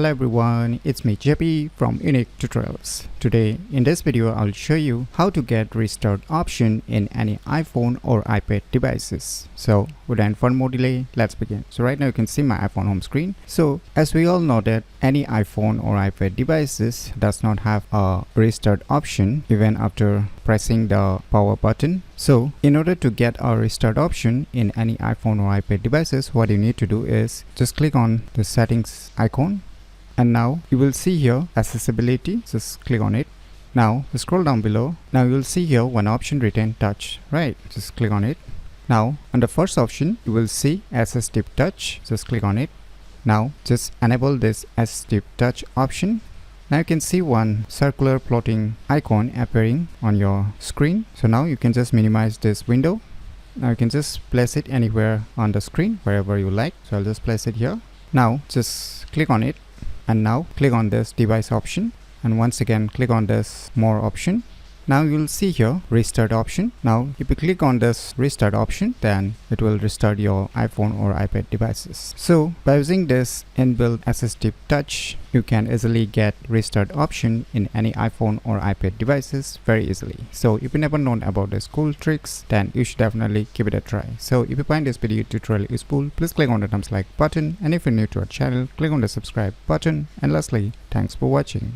Hello everyone, it's me JP from Unique Tutorials. Today in this video I'll show you how to get restart option in any iPhone or iPad devices. So without further more delay, let's begin. So right now you can see my iPhone home screen. So as we all know that any iPhone or iPad devices does not have a restart option even after pressing the power button. So in order to get a restart option in any iPhone or iPad devices, what you need to do is just click on the settings icon. And now you will see here accessibility, just click on it. Now scroll down below. Now you will see here one option written touch, right? Just click on it. Now on the first option you will see assistive touch, just click on it. Now just enable this assistive touch option. Now you can see one circular floating icon appearing on your screen. So now you can just minimize this window. Now you can just place it anywhere on the screen, wherever you like. So I'll just place it here. Now just click on it. And now click on this device option, and once again click on this more option. Now you will see here restart option. Now if you click on this restart option, then it will restart your iPhone or iPad devices. So by using this inbuilt assistive touch, you can easily get restart option in any iPhone or iPad devices very easily. So if you never known about these cool tricks, then you should definitely give it a try. So if you find this video tutorial useful, please click on the thumbs like button, and if you're new to our channel, click on the subscribe button. And lastly, thanks for watching.